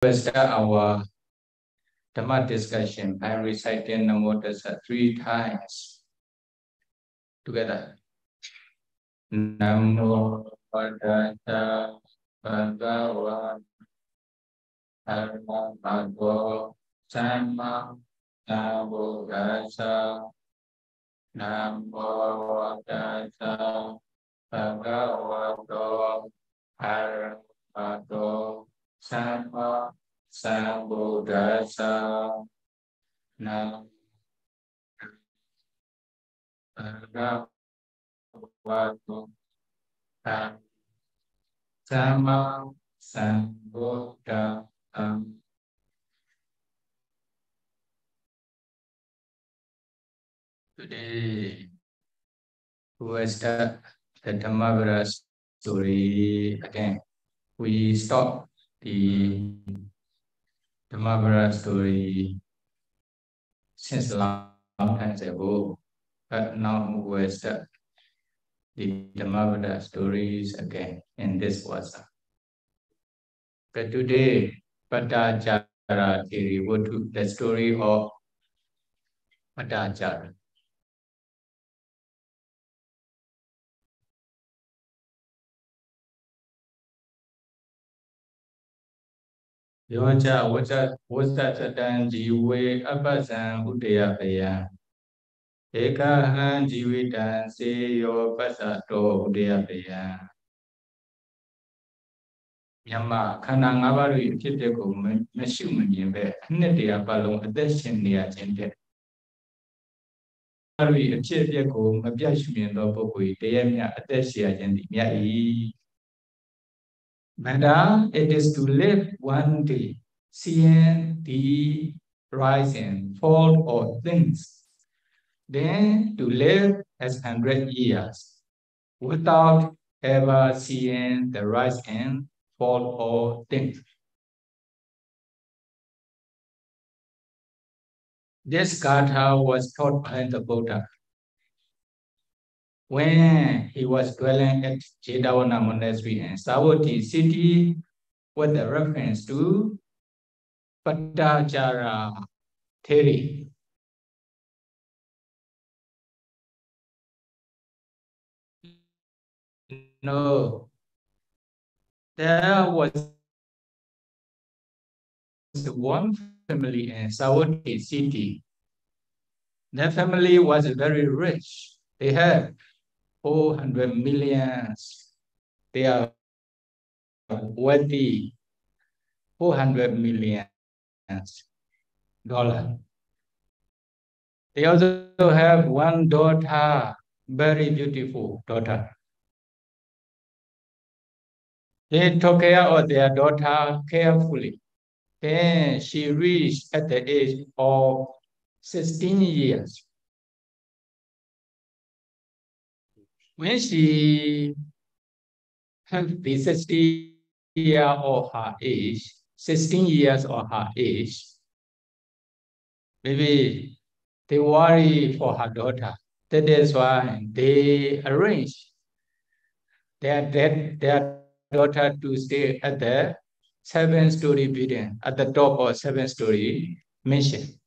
We'll start our Dhamma discussion by reciting Namo Tassa 3 times together. Namo Tassa Bhagavate Arahato Sammā Sambuddhassa. Namo Tassa Bhagavato Arahato Sammā Sambuddhassa. Namo Bhagavato Sammā Sambuddhassa. Today we will start the Dhammavira story again. We stopped the Dhammavira story since long time ago, but now we will start the Dhammavira stories again in this verse. But today, Pātacārā theri will do the story of Pātacārā. Yoja Vajatatan Jive Apasan Udayapaya Ekahan Jivitan Seyo Pasato Udayapaya Yama Kanang Avaru Kiteko Meshumanimbe Nedia Balong Adeshin Nia Gende Avi Chetiako Mabiashmin Lopoi Deamia Adesia Gendi Yai. But it is to live one day, seeing the rise and fall of things, then to live as 100 years without ever seeing the rise and fall of things. This Gatha was taught by the Buddha when he was dwelling at Jedavana Monastery in Savatthi city with a reference to Pātacārā theri. No, there was one family in Savatthi city. Their family was very rich. They had 400 million. They are wealthy. 400 million dollars. They also have one daughter, very beautiful daughter. They took care of their daughter carefully. Then she reached at the age of 16 years. When she had the 16 years of her age, maybe they worry for her daughter. That is why they arranged their daughter to stay at the 7-story building, at the top of 7-story mansion.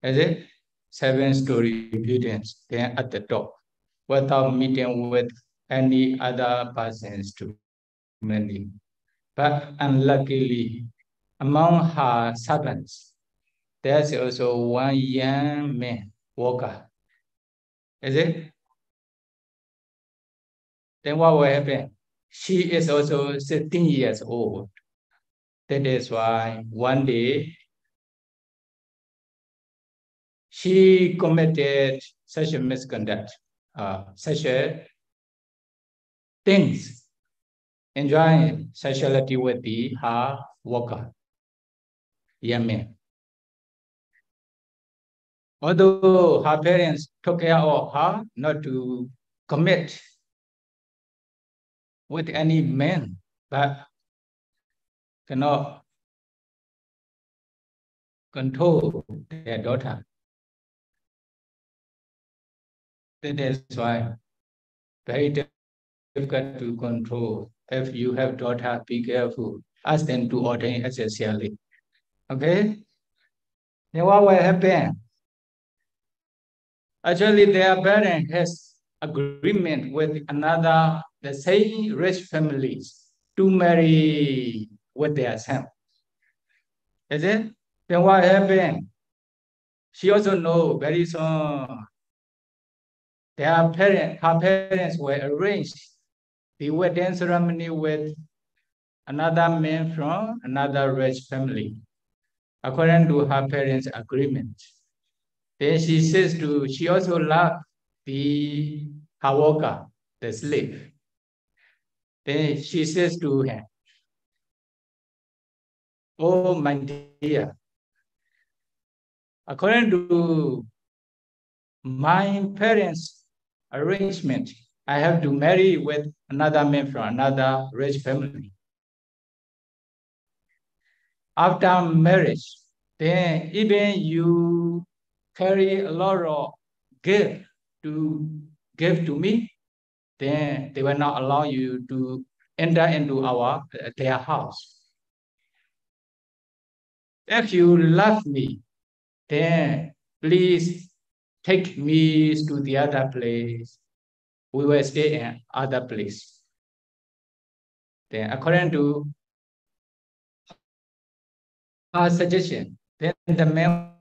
Is it? 7-story buildings, then at the top, without meeting with any other persons to many. But unluckily, among her servants, there's also one young man, worker. Is it? Then what will happen? She is also 16 years old. That is why one day she committed such a misconduct, such a things, enjoying sexuality with her worker, young man. Although her parents took care of her not to commit with any man, but cannot control their daughter. That is why very difficult to control. If you have daughter, be careful. ask them to ordain as a CLA. Okay? Then what will happen? Actually, their parent has agreement with another, the same rich families to marry with their son. Is it? Then what happened? She also know very soon her parents will arrange the wedding ceremony with another man from another rich family, according to her parents' agreement. Then she also loved her worker, the slave. Then she says to him, "Oh, my dear, according to my parents' arrangement, I have to marry with another man from another rich family. After marriage, then even you carry a lot of gift to give to me, then they will not allow you to enter into their house. If you love me, then please take me to the other place. We will stay in other place." Then according to her suggestion, then the man,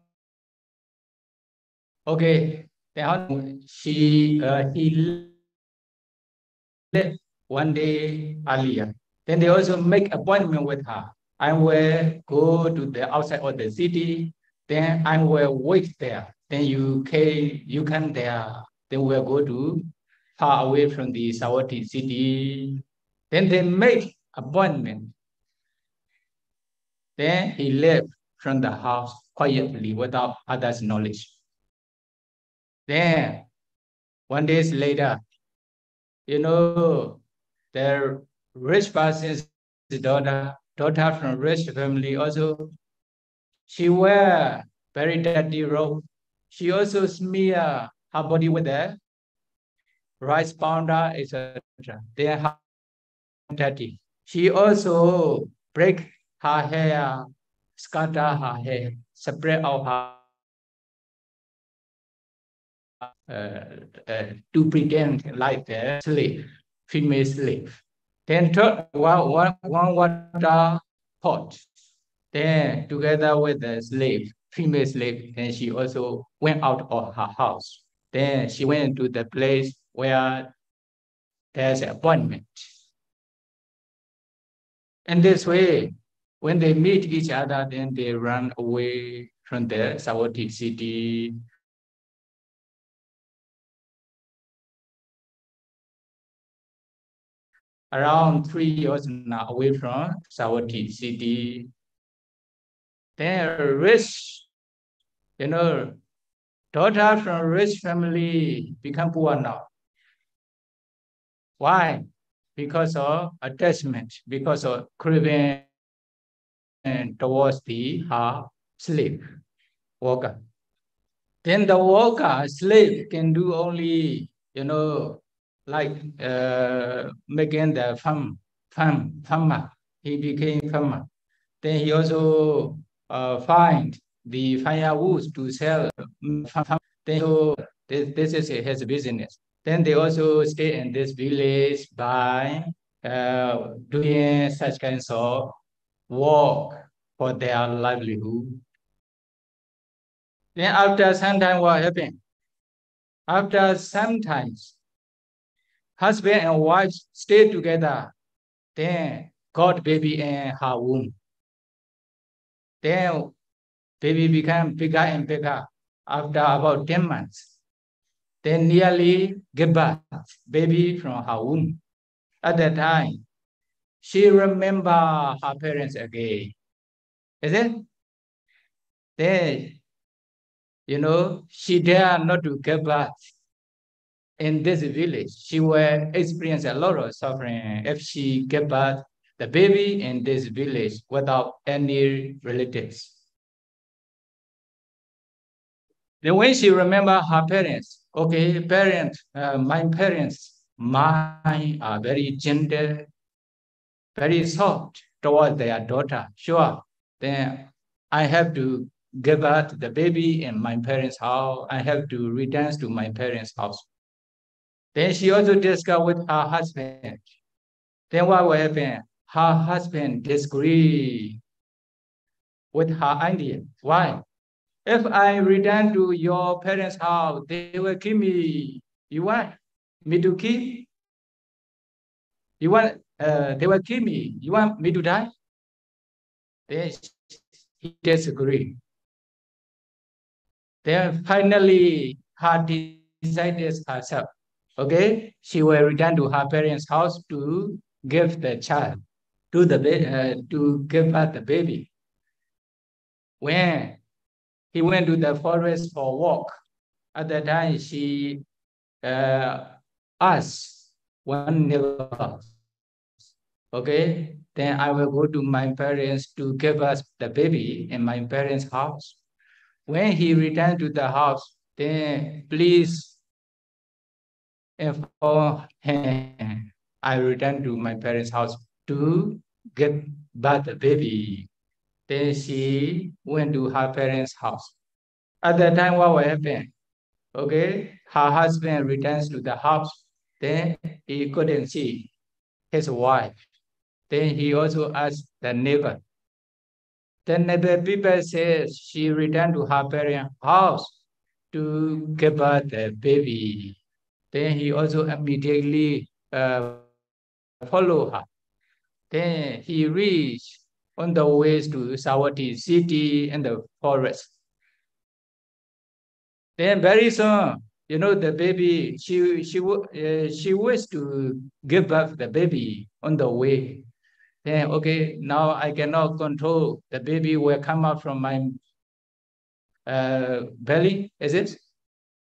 okay, then he left one day earlier. Then they also make appointment with her. I will go to the outside of the city. Then I will wait there. Then you come there. Then we'll go to far away from the Savatthi city. Then they make appointment. Then he left from the house quietly without others' knowledge. Then 1 day later, the rich person's daughter from rich family also, she wear very dirty robe. She also smear her body with the rice powder, etc. They are dirty. She also break her hair, scatter her hair, spread out her to pretend like a slave, female slave. Then one water pot. Then together with the slave, female slave, and she also went out of her house. Then she went to the place where there's an appointment. And this way, when they meet each other, then they run away from the Savatthi city. Around 3 years now away from Savatthi city. Then rich, daughter from rich family become poor now. Why? Because of attachment, because of craving towards her slave, worker. Then the worker, slave, can do only, like making the farmer. He became farmer. Then he also find the firewood to sell. Then so this is his business. Then they also stay in this village by doing such kinds of work for their livelihood. Then after some time, what happened? After some times, husband and wife stay together. Then got baby in her womb. Then baby became bigger and bigger. After about 10 months, then nearly give birth, baby from her womb. At that time, she remember her parents again. Is it? Then, she dare not to give birth in this village. She will experience a lot of suffering if she gave birth the baby in this village without any relatives. Then when she remember her parents, okay, my parents, mine are very gentle, very soft towards their daughter. Sure, then I have to give birth the baby in my parents' house. I have to return to my parents' house. Then she also discussed with her husband. Then what will happen? Her husband disagree with her idea. Why? If I return to your parents' house, they will kill me. You want me to kill? You want? They will kill me. You want me to die? Then he disagree. Then finally, her decided herself. Okay, she will return to her parents' house to give the child to give birth the baby. When he went to the forest for a walk, at that time she asked one neighbor, okay, then I will go to my parents to give us the baby in my parents' house. When he returned to the house, then please inform him I return to my parents' house to give birth the baby. Then she went to her parents' house. At that time, what will happen? Okay, her husband returns to the house. Then he couldn't see his wife. Then he also asked the neighbor. The neighbor people says she returned to her parents' house to give birth the baby. Then he also immediately follow her. Then he reached on the ways to Savatthi city and the forest. Then very soon, you know, the baby, she wished to give birth the baby on the way. Then, okay, now I cannot control. The baby will come out from my belly, is it?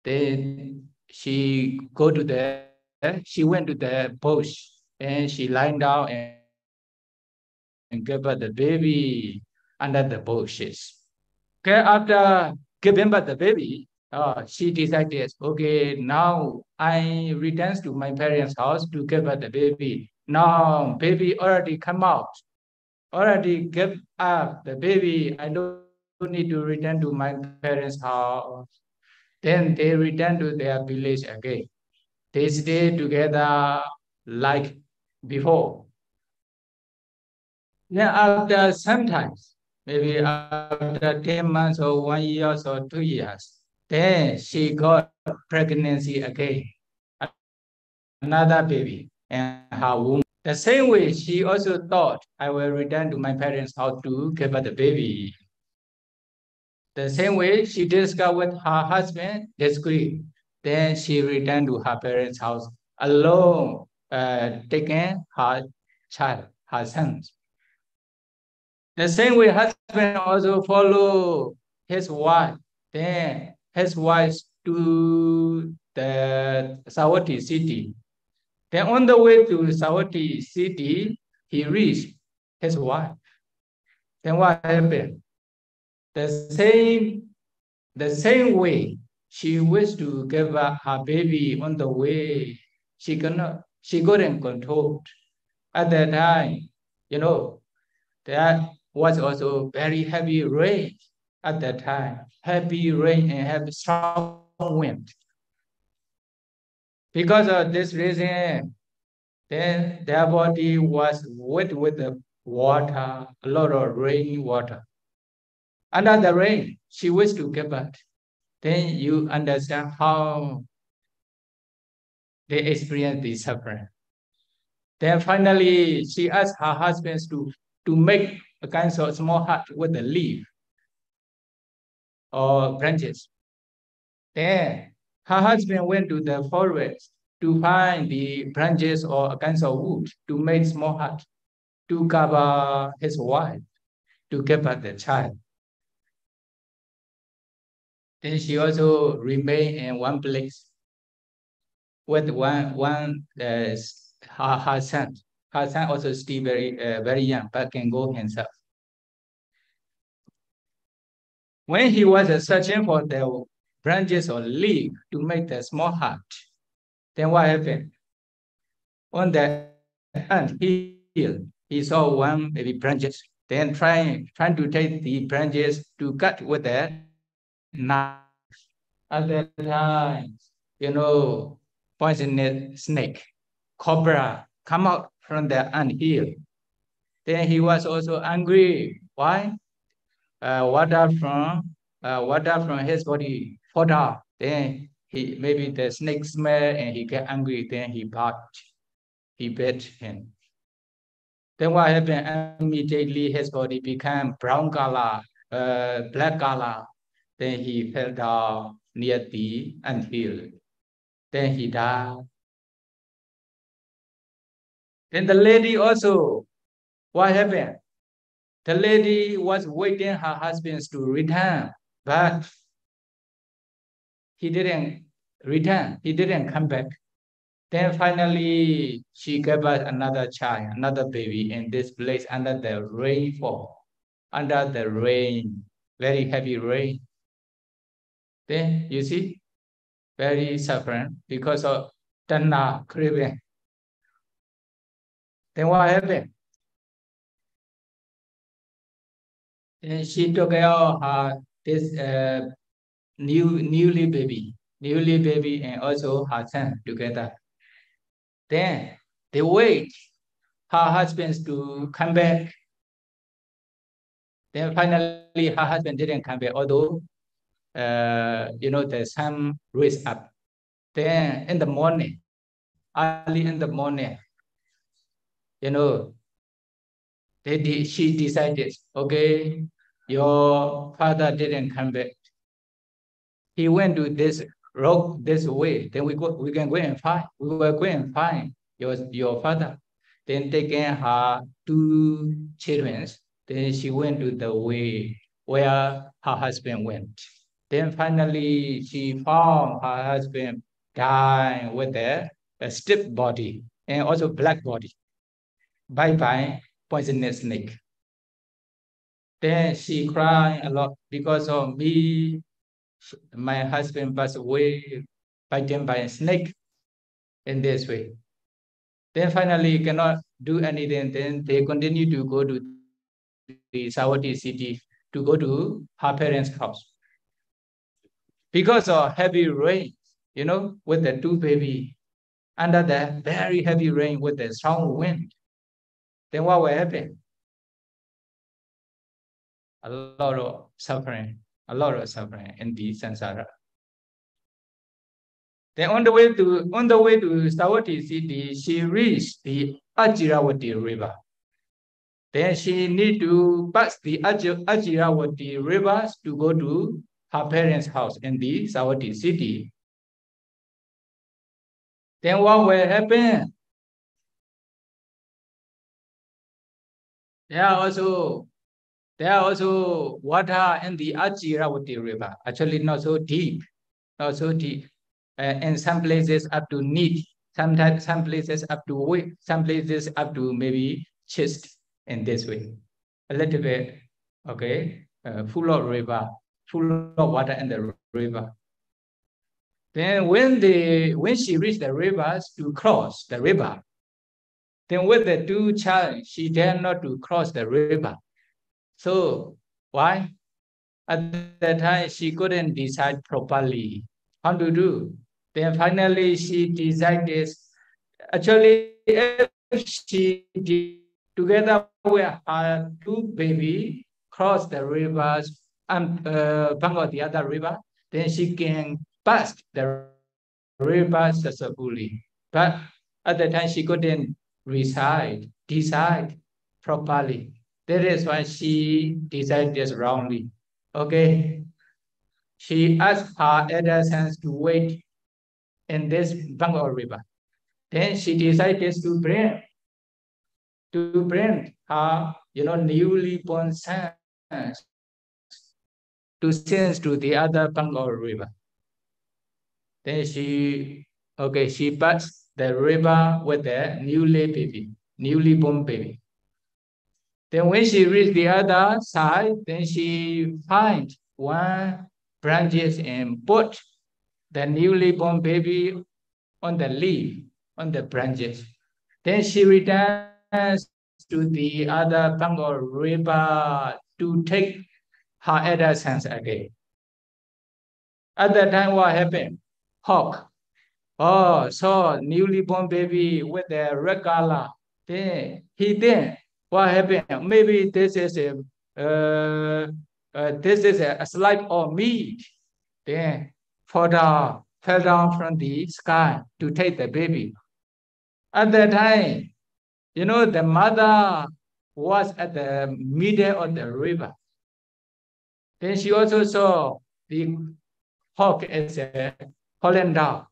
Then she went to the bush and she lying down and gave birth the baby under the bushes. Okay, after giving birth the baby, she decided, okay, now I return to my parents' house to give birth the baby. Now baby already come out, already give up the baby. I don't need to return to my parents' house. Then they return to their village again. They stay together like before. Then after sometimes, maybe after 10 months or 1 year or 2 years, then she got pregnancy again, another baby in her womb. The same way, she also thought, I will return to my parents' house to give her the baby. The same way, she discussed with her husband, disagreed. Then she returned to her parents' house alone, taking her child, her son. The same way, husband also follow his wife. Then his wife to the Savatthi city. Then on the way to Savatthi city, he reached his wife. Then what happened? The same way she wished to give her baby on the way. She couldn't control. At that time, you know, there was also very heavy rain at that time. Heavy rain and heavy strong wind. Because of this reason, then their body was wet with the water, a lot of rain water. Under the rain, she wished to give birth. Then you understand how they experience the suffering. Then finally, she asked her husband to make a kind of small hut with a leaf or branches. Then her husband went to the forest to find the branches or a kind of wood to make small hut to cover his wife, to give her the child. Then she also remained in one place with her son. Her son also still very young, but can go himself. When he was searching for the branches or leaf to make the small hut, then what happened? On the ant hill, he saw one maybe branches, then trying to take the branches to cut with that knife. At that time, poisonous snake, cobra, come out from the anthill. Then he was also angry. Why? Water from his body fall out. Then maybe the snake smell and he get angry. Then he bit him. Then what happened? Immediately his body became brown color, black color. Then he fell down near the anthill. Then he died. Then the lady also, what happened? The lady was waiting her husband to return, but he didn't return. He didn't come back. Then finally, she gave us another child, another baby in this place under the rainfall, under the rain, very heavy rain. Then you see, very suffering because of tanha craving. Then what happened? Then she took care of this newly baby, and also her son together. Then they wait her husband to come back. Then finally her husband didn't come back, although the sun raised up. Then in the morning, early in the morning, she decided, okay, your father didn't come back. He went to this road this way. Then we can go and find. We will go and find your father. Then taking her 2 children, then she went to the way where her husband went. Then finally she found her husband dying with a stiff body and also black body by poisonous snake. Then she cried a lot because of me. My husband passed away bitten by a snake in this way. Then finally cannot do anything. Then they continue to go to the Savatthi city to go to her parents' house. Because of heavy rain, with the 2 baby, under the very heavy rain with the strong wind, then what will happen? A lot of suffering in the samsara. Then on the way to Savatthi city, she reached the Ajiravati river. Then she need to pass the Ajiravati rivers to go to her parents' house in the Savatthi city. Then what will happen? There are also water in the Ajiravati river. Actually, not so deep. And some places up to knee, sometimes some places up to waist, some places up to maybe chest. In this way, a little bit, okay, full of water in the river. Then when she reached the rivers to cross the river, then with the 2 children, she dared not to cross the river. So why? At that time, she couldn't decide properly how to do. Then finally, she decided, actually, if she did together with her 2 baby cross the rivers and bank of the other river, then she can pass the river successfully. But at the time she couldn't decide properly. That is why she decided wrongly. Okay. She asked her elder sons to wait in this bank of river. Then she decided to bring her, newly born sons to the other bank of river. Then she passed the river with the newly born baby. Then when she reached the other side, then she find 1 branches and put the newly born baby on the leaf, on the branches. Then she returns to the other bank of river to take her elder sons again. At that time, what happened? Hawk. Oh, saw newly born baby with the red color. Then he what happened? Maybe this is a slice of meat. Then fell down from the sky to take the baby. At that time, you know, the mother was at the middle of the river. Then she also saw the hawk as falling down,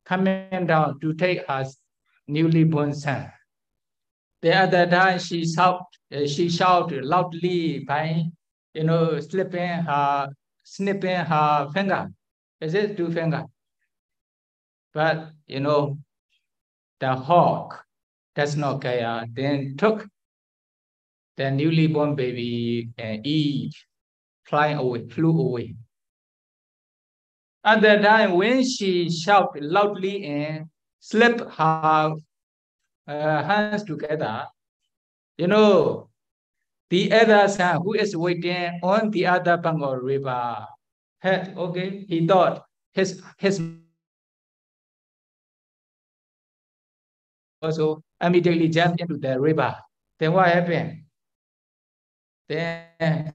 coming down to take her newly born son. The other time she shouted loudly by, you know, snipping her finger. Is it 2 fingers? But, you know, the hawk does not care. Then took the newly born baby and flew away. At that time, when she shouted loudly and slapped her hands together, you know, the other son who is waiting on the other bank of river had, okay, he thought his also immediately jumped into the river. Then what happened? Then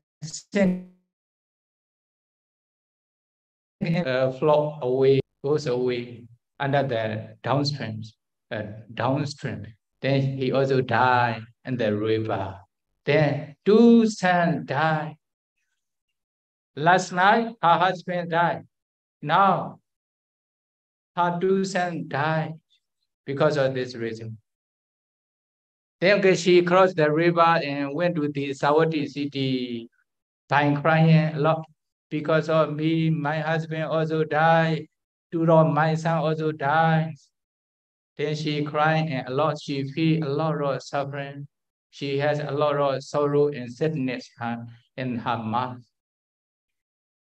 float away, goes away under the downstream. Then he also died in the river. Then 2 sons died. Last night, her husband died. Now, her 2 sons died because of this reason. Then okay, she crossed the river and went to the Savatthi city, crying a lot. Because of me, my husband also died. 2 of my son also died. Then she cried a lot. She feels a lot of suffering. She has a lot of sorrow and sadness in her mind.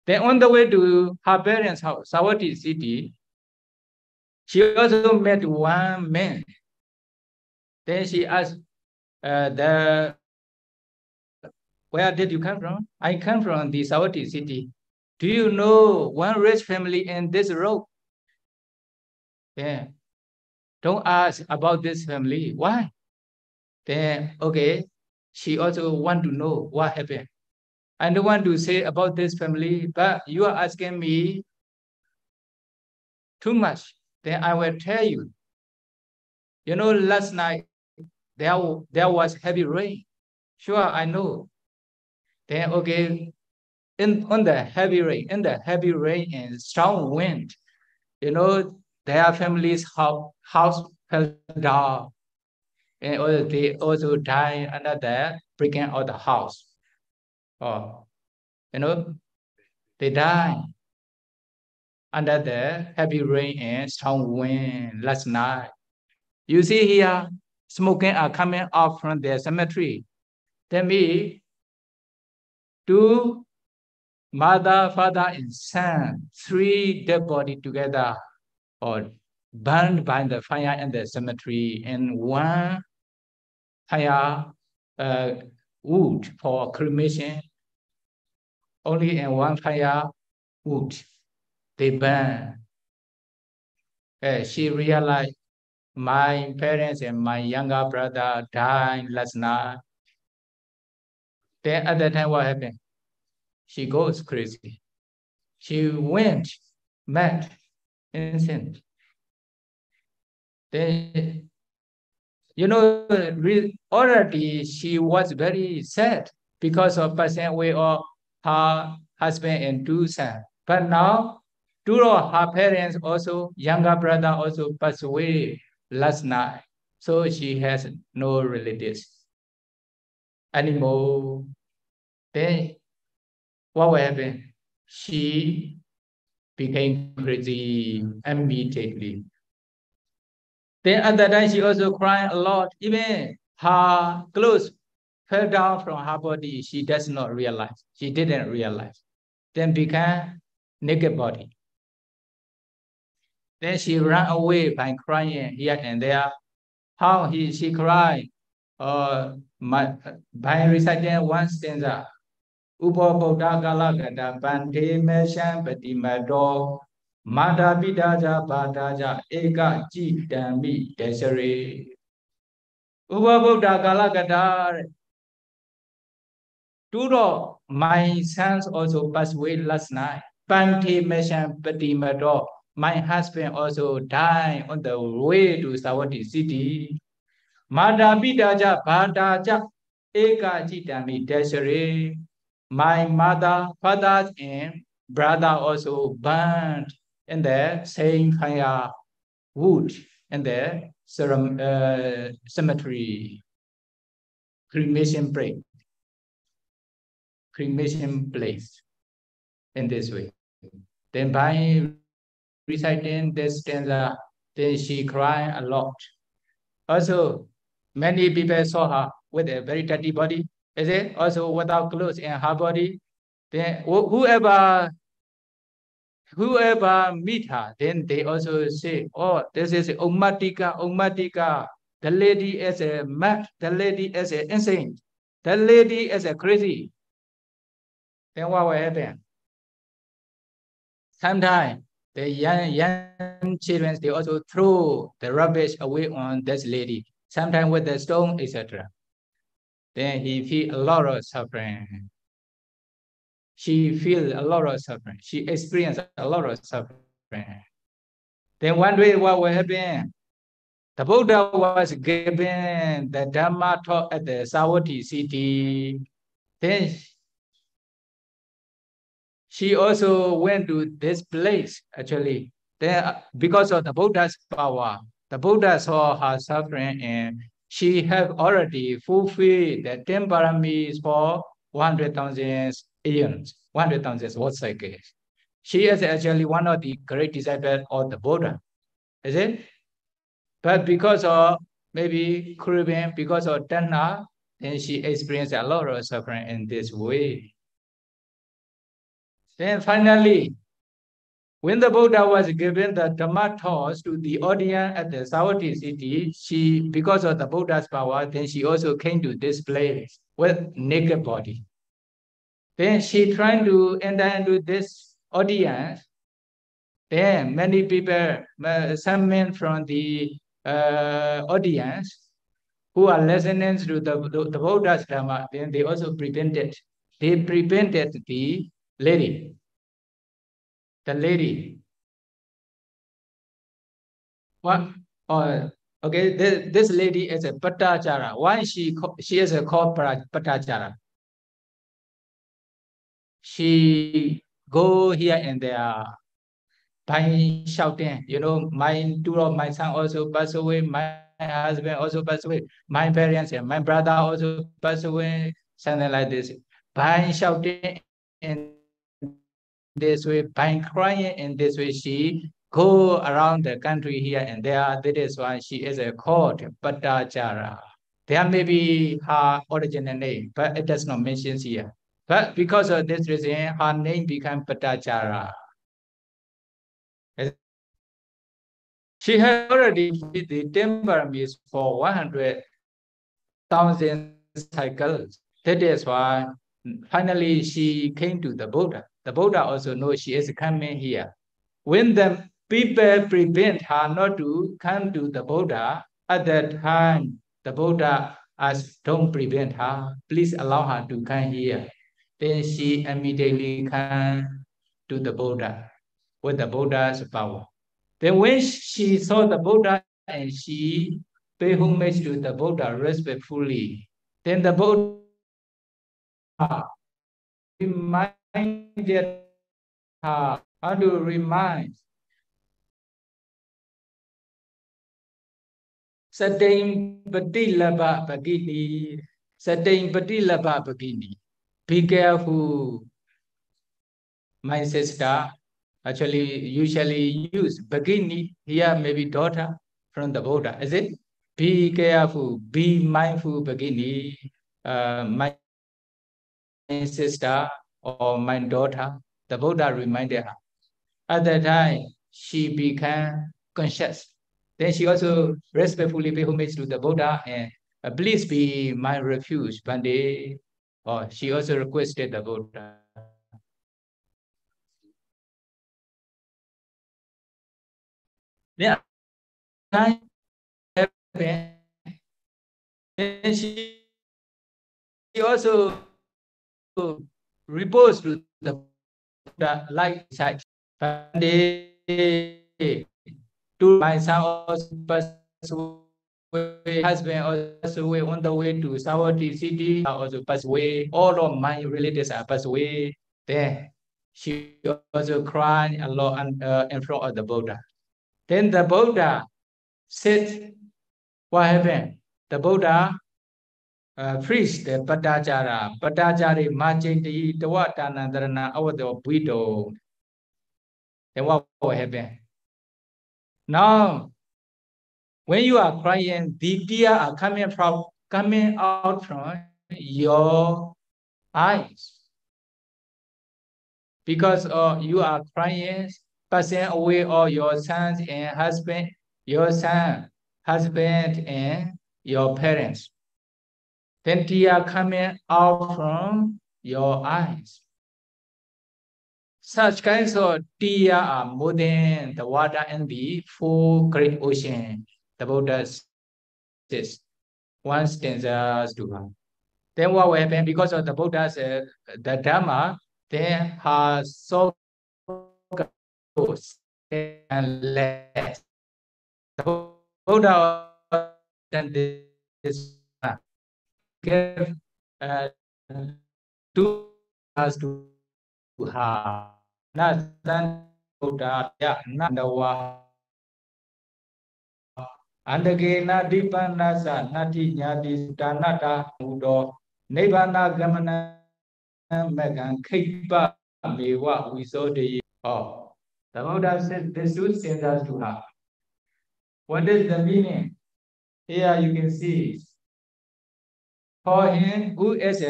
Then on the way to her parents' house, Savatthi city, she also met one man. Then she asked, where did you come from? I come from the Savatthi city. Do you know one rich family in this road? Yeah. Don't ask about this family. Why? Then, okay, she also want to know what happened. I don't want to say about this family, but you are asking me too much. Then I will tell you. You know, last night, there was heavy rain. Sure, I know. Then, okay, in the heavy rain and strong wind, you know, their family's house fell down. And they also died under the breaking of the house. Oh, you know, they died under the heavy rain and strong wind last night. You see here, smoking are coming out from the cemetery. That means 2 mother, father, and son, 3 dead bodies together, or burned by the fire in the cemetery, and 1 fire wood for cremation. Only in 1 fire wood, they burn. She realized my parents and my younger brother died last night. Then at that time, what happened? She goes crazy. She went mad, insane. Then, you know, already she was very sad because of passing away of her husband and 2 sons. But now, 2 of her parents also, younger brother also passed away last night. So she has no relatives anymore. Then what will happen? She became crazy immediately. Then at that time, she also cried a lot. Even her clothes fell down from her body. She does not realize. She didn't realize. Then became naked body. Then she ran away by crying here and there. How she cried? by reciting one stanza, Upa Buddha Kalagata Bante Meshan Patimato Mata Pidaja Badaja Eka Jitami Desere. Upa Buddha Kalagata. Two, my sons also passed away last night. Bante Meshan Patimato. My husband also died on the way to Savatthi city. Mata Pidaja Badaja Eka Jitami Desere. My mother, father, and brother also burned in the same fire wood in the cemetery, cremation place in this way. Then by reciting this stanza, then she cried a lot. Also, many people saw her with a very dirty body. Is it also without clothes in her body? Then whoever meet her, then they also say, "Oh, this is Ummatika. The lady is a mad. The lady is an insane. The lady is a crazy." Then what will happen? Sometimes the young children, they also throw the rubbish away on this lady. Sometimes with the stone, etc. Then he feel a lot of suffering. She feels a lot of suffering. She experienced a lot of suffering. Then one day, what will happen? The Buddha was given the Dhamma talk at the Savatthi city. Then she also went to this place, actually. Then, because of the Buddha's power, the Buddha saw her suffering and she have already fulfilled the 10 paramis for 100,000 eons, 100,000 world cycles. She is actually one of the great disciples of the Buddha, is it? But because of maybe craving, because of tanha, then she experienced a lot of suffering in this way. Then finally, when the Buddha was given the Dhamma talks to the audience at the Savatthi city, she, because of the Buddha's power, then she also came to this place with naked body. Then she tried to enter into this audience. Then many people, some men from the audience who are listening to the Buddha's Dhamma, then they also prevented the lady. The lady. What? Okay, this lady is a Pātacārā. Why she is called Pātacārā? She go here and there by shouting, two of my son also passed away, my husband also passed away, my parents and my brother also passed away, something like this. By shouting in this way, by crying in this way, she go around the country here and there. That is why she is called Pātacārā. There may be her original name, but it does not mention here. But because of this reason, her name became Pātacārā. She had already completed the 10 paramis for 100,000 cycles. That is why finally she came to the Buddha. The Buddha also knows she is coming here. When the people prevent her not to come to the Buddha, at that time the Buddha asked, "Don't prevent her, please allow her to come here." Then she immediately came to the Buddha with the Buddha's power. Then when she saw the Buddha and she paid homage to the Buddha respectfully, then the Buddha reminded her how to remind Satain Patilabha Bhagini. Satain Patilabha Bhagini. Be careful, my sister. Actually, usually use Bhagini, here maybe daughter from the Buddha, is it? Be careful, be mindful, Bhagini, my sister or my daughter. The Buddha reminded her. At that time, she became conscious. Then she also respectfully paid homage to the Buddha and please be my refuge. Bande, or she also requested the Buddha. Then she also reposed to the Buddha like such. Bande, to my son also passed away, husband also away, on the way to Savatthi city also passed away. All of my relatives are passed away. Then she also cried a lot in front of the Buddha. Then the Buddha said, what happened? The Buddha preached the Pātacārā. Pātacārā Mācīnti Tawatanandarana Avado Buddha. Then what happened? Now, when you are crying, the tears are coming out from your eyes. Because you are crying, passing away all your sons and husband, your son, husband and your parents. Then tears coming out from your eyes. Such kinds of tears are more than the water in the full great ocean. The Buddha says, one stanza to her. Then what will happen? Because of the Buddha said, the Dhamma, then has so and less. The Buddha then this give to us to have. Nathan Buddha Nandawa Andagena Dipanasa Nati Nyadi Danata Udo Nebana Gamana Megan Kipa Mewa we saw the oh the Buddha said this should send us to her. What is the meaning? Here you can see for him who is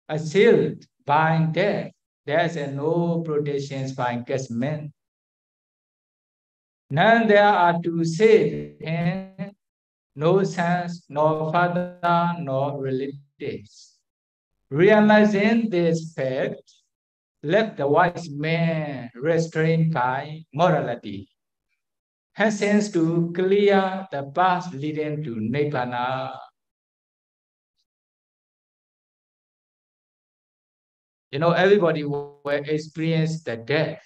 assailed by death, there is no protections by engagement. None there are to save him, no sons, no father, no relatives. Realizing this fact, let the wise man restrain by morality, hastens to clear the path leading to Nibbana. You know, everybody will experience the death.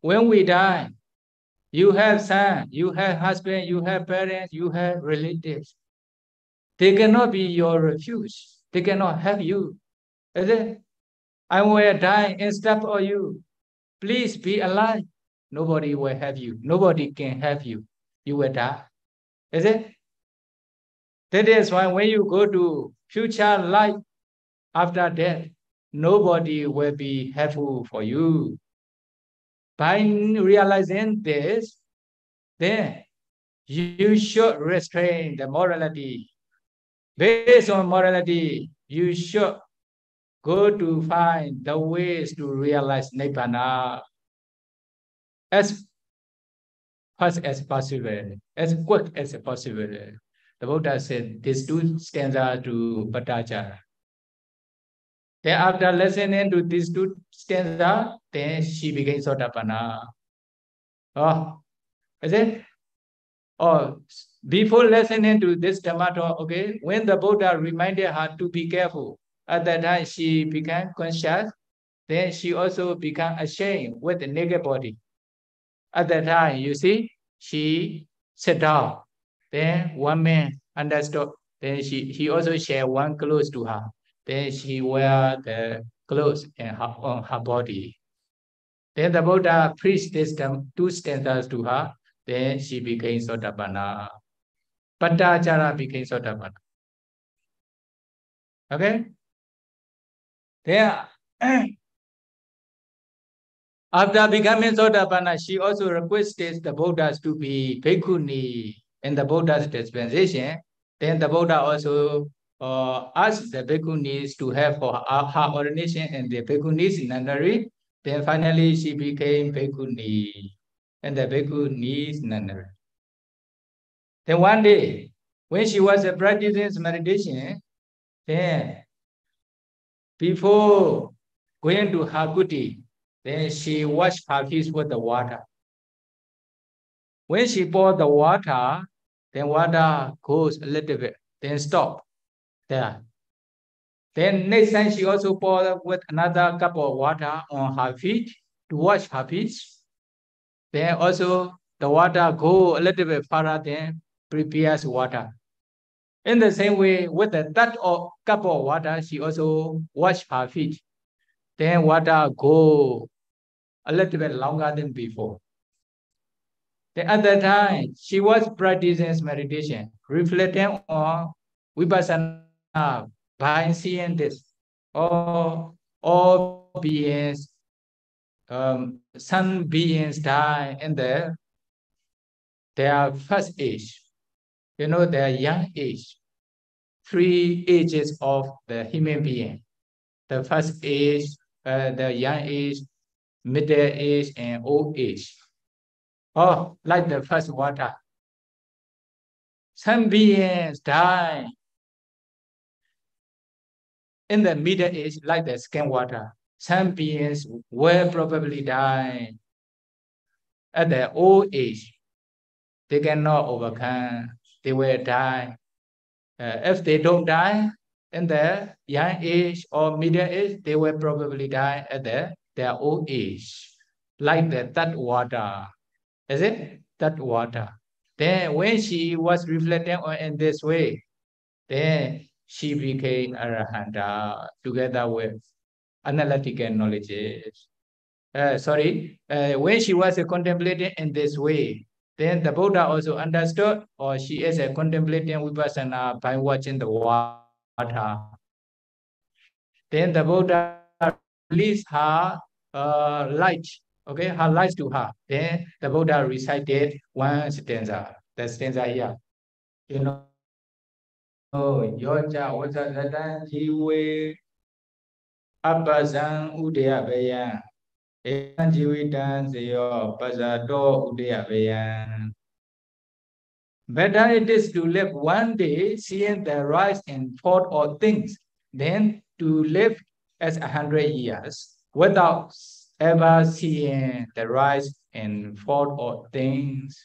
When we die, you have son, you have husband, you have parents, you have relatives. They cannot be your refuge. They cannot help you. Is it? I will die instead of you. Please be alive. Nobody will help you. Nobody can help you. You will die. Is it? That is why when you go to future life after death, nobody will be helpful for you. By realizing this, then you should restrain the morality. Based on morality, you should go to find the ways to realize Nibbana as fast as possible, as quick as possible. The Buddha said these two stanzas to Pātacārā. Then after listening to these two stanzas, then she became Sotapanna. Oh, is it? Oh, before listening to this Dhamma talk, okay, when the Buddha reminded her to be careful, at that time she became conscious, then she also became ashamed with the naked body. At that time, you see, she sat down. Then one man understood. Then he also shared one clothes to her. Then she wear the clothes on her body. Then the Buddha preached this two stanzas to her. Then she became Sotapanna. Pātacārā became Sotapanna. Okay? Then after becoming Sotapanna, she also requested the Buddhas to be bhikkhuni in the Buddha's dispensation. Then the Buddha also asked the bhikkhunis to have for her ordination and the bhikkhunis nunnery. Then finally she became bhikkhuni in the bhikkhunis nunnery. Then one day, When she was practicing meditation, then before going to her kuti, then she washed her feet with the water. When she poured the water, then water goes a little bit, then stop there. Then next time she also poured with another cup of water on her feet to wash her feet. Then also the water go a little bit further than previous water. In the same way, with the third cup of water, she also washed her feet. Then water go a little bit longer than before. Then at that time, she was practicing meditation, reflecting on Vipassana by seeing this. All beings, some beings die in their first age. You know, their young age. 3 ages of the human being. The first age, the young age, middle age, and old age. Oh, like the first water. Some beings die in the middle age, like the second water. Some beings will probably die at the old age. They cannot overcome. They will die. If they don't die in the young age or middle age, they will probably die at their old age, like the third water. Is it? Third water. Then when she was reflecting on in this way, then she became Arahanta together with analytical knowledge. When she was contemplating in this way, then the Buddha also understood, or she is contemplating Vipassana by watching the water. Then the Buddha released her light, okay, her light to her. Then the Buddha recited one stanza, the stanza here. You know, Yocha Wata Zatan Jiwe Abazan Udaya Bayan. Better it is to live one day seeing the rise and fall of things than to live as 100 years without ever seeing the rise and fall of things.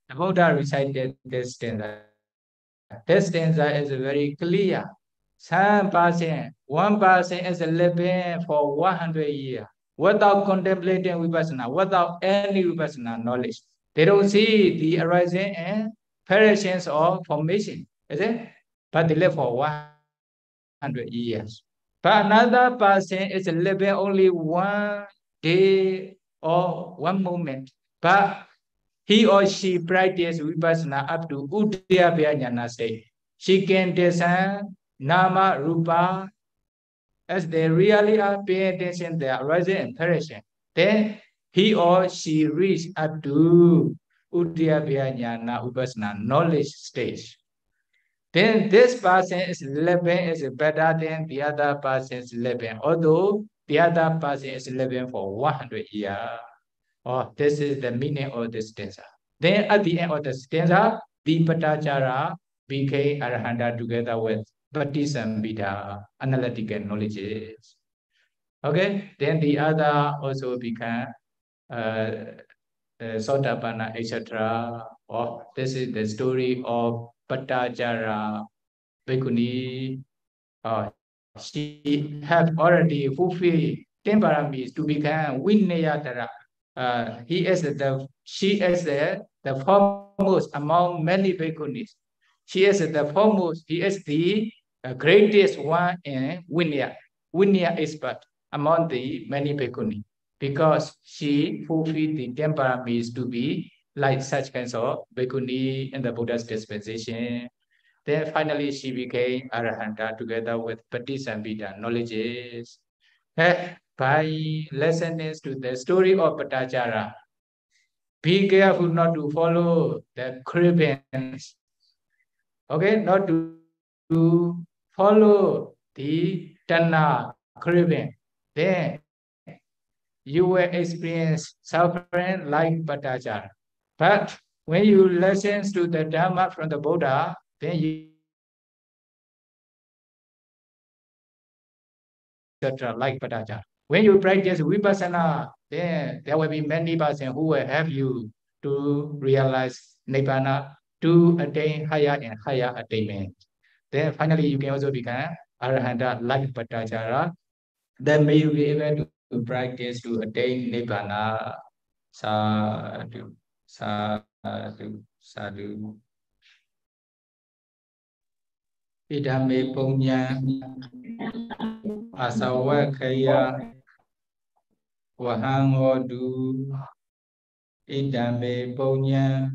The Buddha recited this stanza. This stanza is very clear. Some person, one person is living for 100 years without contemplating Vipassana, without any Vipassana knowledge. They don't see the arising and perishing of formation, is it? But they live for 100 years. But another person is living only 1 day or 1 moment. But he or she practices Vipassana up to Udayabhaya Jnana state. She can discern Nama, Rupa, as they really are paying attention, they are rising and perishing. Then he or she reach up to Udayabhaya Jnana Vipassana knowledge stage. Then this person is living is better than the other person's living, although the other person is living for 100 years. Oh, this is the meaning of this stanza. Then at the end of the stanza, the Pātacārā became Arahanta together with Patisambhida, analytical knowledges. Okay, then the other also become Sotapanna, etc. Oh, this is the story of Pātacārā Bhikkhuni. She have already fulfilled 10 paramis to become Vinayatara. She is the foremost among many bhikkhunis. She is the foremost, he is the greatest one in Vinaya. Vinaya expert among the many bhikkhuni, because she fulfilled the 10 paramis to be like such kinds of bhikkhuni in the Buddha's dispensation. Then finally she became Arahanta together with Patisambhida knowledges. By listening to the story of Pātacārā, be careful not to follow the cravings. Okay, not to follow the tanha craving. Then you will experience suffering like Pātacārā. But When you listen to the Dhamma from the Buddha, then you like Pātacārā. When you practice Vipassana, then there will be many persons who will help you to realize Nibbana, to attain higher and higher attainment. Then finally, you can also become Arahanta like Pātacārā. Then may you be able to practice to attain Nibbana. Sadhu, sadhu, sadhu. Idame punya asawakaya wahangodu. Idame punya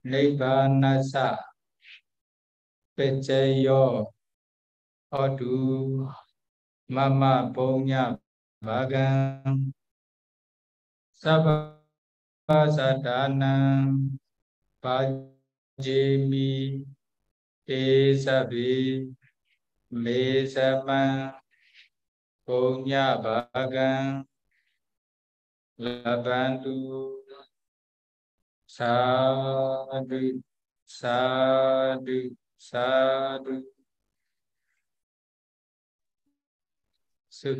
Nibbanasa Pechayo Odu Mama Punya Bhagan Sabha Sadhana Pajimi Esavi Mesama Punya Bhagan Labantu Sadhu, sadhu, sadhu.